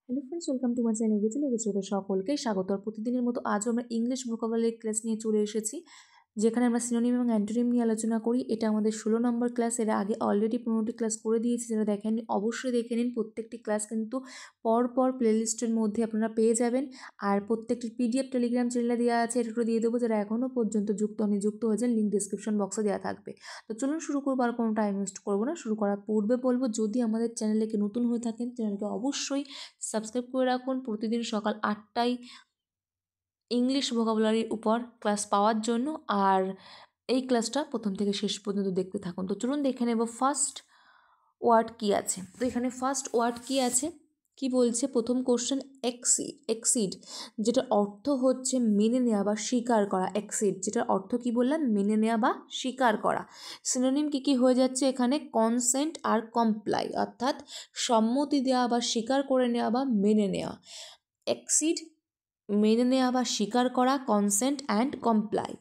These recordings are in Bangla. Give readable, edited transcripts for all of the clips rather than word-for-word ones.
Hello friends, welcome to my channel. লেগেছে তো সকলকে স্বাগত। আর প্রতিদিনের মতো আজও আমরা ইংলিশ ভোকাবুলারি ক্লাস নিয়ে চলে এসেছি, যেখানে আমরা সিনোনিম এবং অ্যান্টোনিম নিয়ে আলোচনা করি। এটা আমাদের 16 নম্বর ক্লাস। এর আগে অলরেডি 15টি ক্লাস করে দিয়েছি। যারা দেখেননি অবশ্যই দেখে নিন। প্রত্যেকটি ক্লাস কিন্তু পর প্লেলিস্টের মধ্যে আপনারা পেয়ে যাবেন। আর প্রত্যেকটি পিডিএফ টেলিগ্রাম চ্যানেলে দেওয়া আছে, এটা দিয়ে দেবো। যারা এখনও পর্যন্ত যুক্ত হয়েছেন, লিঙ্ক ডিসক্রিপশন বক্সে দেওয়া থাকবে। তো চলুন শুরু করবো, আর কোনো টাইম ওয়েস্ট করবো না। শুরু করার পূর্বে বলবো, যদি আমাদের চ্যানেলে নতুন হয়ে থাকেন, চ্যানেলকে অবশ্যই সাবস্ক্রাইব করে রাখুন প্রতিদিন সকাল 8টায় ইংলিশ ভোকাবুলারির উপর ক্লাস পাওয়ার জন্য। আর এই ক্লাসটা প্রথম থেকে শেষ পর্যন্ত দেখতে থাকুন। তো চলুন দেখে নেব ফার্স্ট ওয়ার্ড কী আছে। তো এখানে ফার্স্ট ওয়ার্ড কী আছে, কি বলছে প্রথম কোশ্চেন, এক্সিড, যেটার অর্থ হচ্ছে মেনে নেওয়া বা স্বীকার করা। এক্সিড যেটার অর্থ কি বললাম, মেনে নেওয়া বা স্বীকার করা। সিনোনিম কি কি হয়ে যাচ্ছে এখানে, কনসেন্ট আর কমপ্লাই, অর্থাৎ সম্মতি দেওয়া বা স্বীকার করে নেওয়া বা মেনে নেওয়া। এক্সিড মেনে নেওয়া বা স্বীকার করা, কনসেন্ট অ্যান্ড কমপ্লাই।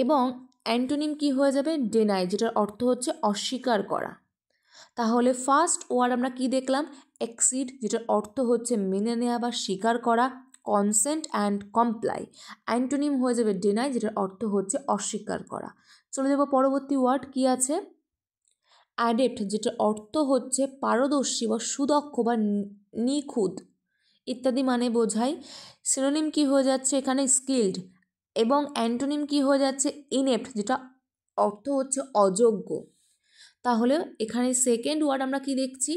এবং অ্যান্টোনিম কি হয়ে যাবে, ডেনাই, যেটার অর্থ হচ্ছে অস্বীকার করা। তাহলে ফার্স্ট ওয়ার্ড আমরা কি দেখলাম, এক্সিড, যেটার অর্থ হচ্ছে মেনে নেওয়া বা স্বীকার করা, কনসেন্ট অ্যান্ড কমপ্লাই। অ্যান্টোনিম হয়ে যাবে ডেনাই, যেটার অর্থ হচ্ছে অস্বীকার করা। চলে যাব পরবর্তী ওয়ার্ড কি আছে, অ্যাডেপ্ট, যেটার অর্থ হচ্ছে পারদর্শী বা সুদক্ষ বা নিখুঁত ইত্যাদি মানে বোঝায়। সিনোনিম কি হয়ে যাচ্ছে এখানে, স্কিল্ড। এবং অ্যান্টোনিম কি হয়ে যাচ্ছে, ইনেপ্ট, যেটা অর্থ হচ্ছে অযোগ্য। তাহলে এখানে সেকেন্ড ওয়ার্ড আমরা কি দেখছি,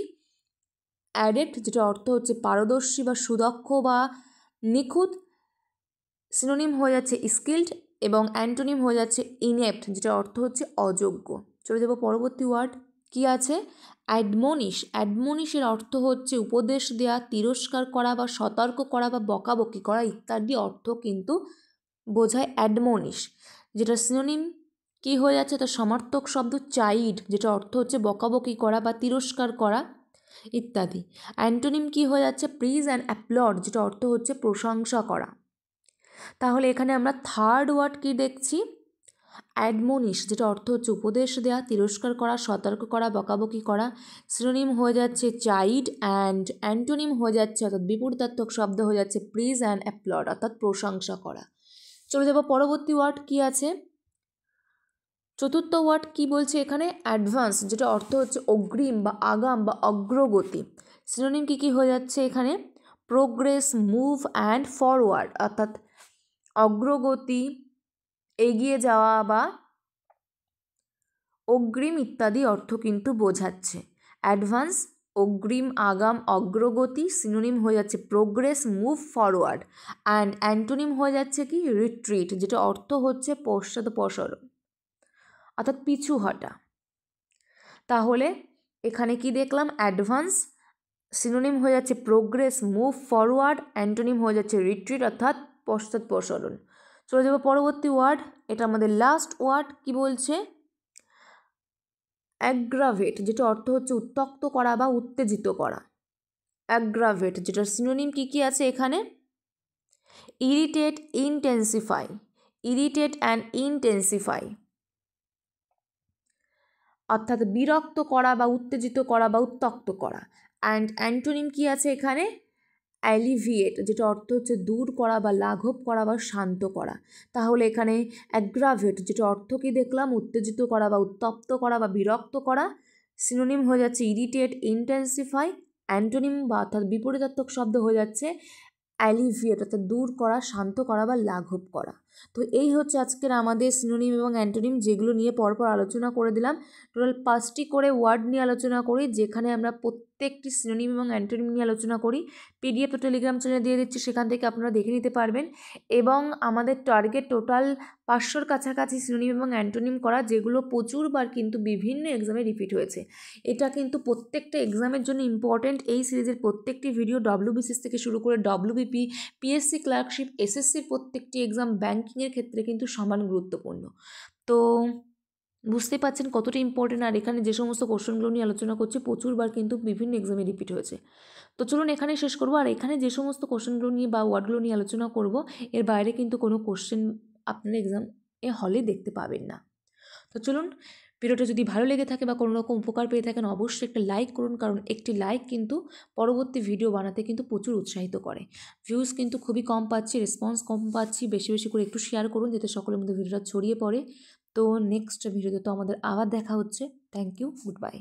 অ্যাডেপ্ট, যেটা অর্থ হচ্ছে পারদর্শী বা সুদক্ষ বা নিখুঁত। সিনোনিম হয়ে যাচ্ছে স্কিল্ড, এবং অ্যান্টোনিম হয়ে যাচ্ছে ইনেপ্ট, যেটা অর্থ হচ্ছে অযোগ্য। চলে যাব পরবর্তী ওয়ার্ড কি আছে, অ্যাডমনিশ। অ্যাডমনিশের অর্থ হচ্ছে উপদেশ দেওয়া, তিরস্কার করা বা সতর্ক করা বা বকাবকি করা ইত্যাদি অর্থ কিন্তু বোঝায় অ্যাডমনিশ। যেটা সিনোনিম কি হয়ে যাচ্ছে, তার সমার্থক শব্দ চাইড, যেটা অর্থ হচ্ছে বকাবকি করা বা তিরস্কার করা ইত্যাদি। অ্যান্টোনিম কি হয়ে যাচ্ছে, প্রিজ অ্যান্ড অ্যাপ্লড, যেটা অর্থ হচ্ছে প্রশংসা করা। তাহলে এখানে আমরা থার্ড ওয়ার্ড কি দেখছি, অ্যাডমনিশ, যেটা অর্থ হচ্ছে উপদেশ দেওয়া, তিরস্কার করা, সতর্ক করা, বকাবকি করা। সিনোনিম হয়ে যাচ্ছে চাইড, অ্যান্ড অ্যান্টোনিম হয়ে যাচ্ছে, অর্থাৎ বিপরীতার্থক শব্দ হয়ে যাচ্ছে প্রিজ অ্যান্ড অ্যাপ্লড, অর্থাৎ প্রশংসা করা। চলে যাব পরবর্তী ওয়ার্ড কি আছে, চতুর্থ ওয়ার্ড কি বলছে এখানে, অ্যাডভান্স, যেটা অর্থ হচ্ছে অগ্রিম বা আগাম বা অগ্রগতি। সিনোনিম কি কি হয়ে যাচ্ছে এখানে, প্রোগ্রেস, মুভ অ্যান্ড ফরওয়ার্ড, অর্থাৎ অগ্রগতি, এগিয়ে যাওয়া বা অগ্রিম ইত্যাদি অর্থ কিন্তু বোঝাচ্ছে। অ্যাডভান্স, অগ্রিম, আগাম, অগ্রগতি। সিনোনিম হয়ে যাচ্ছে progress, move, forward. And antonym হয়ে যাচ্ছে কি, রিট্রিট, যেটা অর্থ হচ্ছে পশ্চাদপসরণ, অর্থাৎ পিছু হটা। তাহলে এখানে কি দেখলাম, অ্যাডভান্স, সিনোনিম হয়ে যাচ্ছে প্রোগ্রেস, মুভ, ফরওয়ার্ড। অ্যান্টোনিম হয়ে যাচ্ছে রিট্রিট, অর্থাৎ পশ্চাদপসরণ। চলে যাব পরবর্তী ওয়ার্ড, এটা আমাদের লাস্ট ওয়ার্ড। কি বলছে, অ্যাগ্রাভেট, যেটা অর্থ হচ্ছে উত্তক্ত করা বা উত্তেজিত করা। অ্যাগ্রাভেট, যেটার সিনোনিম কি কি আছে এখানে, ইরিটেট, ইনটেন্সিফাই, ইরিটেট অ্যান্ড ইনটেন্সিফাই, অর্থাৎ বিরক্ত করা বা উত্তেজিত করা বা উত্তক্ত করা। অ্যান্ড অ্যান্টোনিম কি আছে এখানে, অ্যালিভিয়েট, যেটা অর্থ হচ্ছে দূর করা বা লাঘব করা বা শান্ত করা। তাহলে এখানে অ্যাগ্রাভেট, যেটা অর্থ কি দেখলাম, উত্তেজিত করা বা উত্তপ্ত করা বা বিরক্ত করা। সিনোনিম হয়ে যাচ্ছে ইরিটেট, ইন্টেন্সিফাই। অ্যান্টোনিম বা অর্থাৎ বিপরীতার্থক শব্দ হয়ে যাচ্ছে অ্যালিভিয়েট, অর্থাৎ দূর করা, শান্ত করা বা লাঘব করা। তো এই হচ্ছে আজকের আমাদের সিনোনিম এবং অ্যান্টোনিম, যেগুলো নিয়ে পরপর আলোচনা করে দিলাম। টোটাল 5টি করে ওয়ার্ড নিয়ে আলোচনা করি, যেখানে আমরা প্রত্যেকটি সিনোনিম এবং অ্যান্টোনিম নিয়ে আলোচনা করি। পিডিএফ তো টেলিগ্রাম চ্যানেলে দিয়ে দিচ্ছি, সেখান থেকে আপনারা দেখে নিতে পারবেন। এবং আমাদের টার্গেট টোটাল 500-র কাছাকাছি সিনোনিম এবং অ্যান্টোনিম করা, যেগুলো প্রচুরবার কিন্তু বিভিন্ন এক্সামে রিপিট হয়েছে। এটা কিন্তু প্রত্যেকটা এক্সামের জন্য ইম্পর্ট্যান্ট। এই সিরিজের প্রত্যেকটি ভিডিও ডব্লিউবিসিএস থেকে শুরু করে ডব্লিউবিপি, পিএসসি ক্লার্কশিপ, এসএসসির প্রত্যেকটি এক্সাম, ব্যাঙ্কিংয়ের ক্ষেত্রে কিন্তু সমান গুরুত্বপূর্ণ। তো বুঝতে পারছেন কতটা ইম্পর্টেন্ট। আর এখানে যে সমস্ত কোশ্চেনগুলো নিয়ে আলোচনা করছি, প্রচুরবার কিন্তু বিভিন্ন এক্সামে রিপিট হয়েছে। তো চলুন এখানে শেষ করবো। আর এখানে যে সমস্ত কোশ্চেনগুলো নিয়ে বা ওয়ার্ডগুলো নিয়ে আলোচনা করব, এর বাইরে কিন্তু কোনো কোশ্চেন আপনারা এক্সাম হলে দেখতে পাবেন না। তো চলুন ভিডিওটা যদি ভালো লেগে থাকে বা কোনো রকম উপকার পেয়ে থাকেন অবশ্যই একটা লাইক করুন, কারণ একটি লাইক কিন্তু পরবর্তী ভিডিও বানাতে কিন্তু প্রচুর উৎসাহিত করে। ভিউজ কিন্তু খুবই কম পাচ্ছি, রেসপন্স কম পাচ্ছি, বেশি বেশি করে একটু শেয়ার করুন যাতে সকলের মধ্যে ভিডিওটা ছড়িয়ে পড়ে। তো নেক্সট ভিডিওতে তো আমাদের আবার দেখা হচ্ছে। Thank you, good by.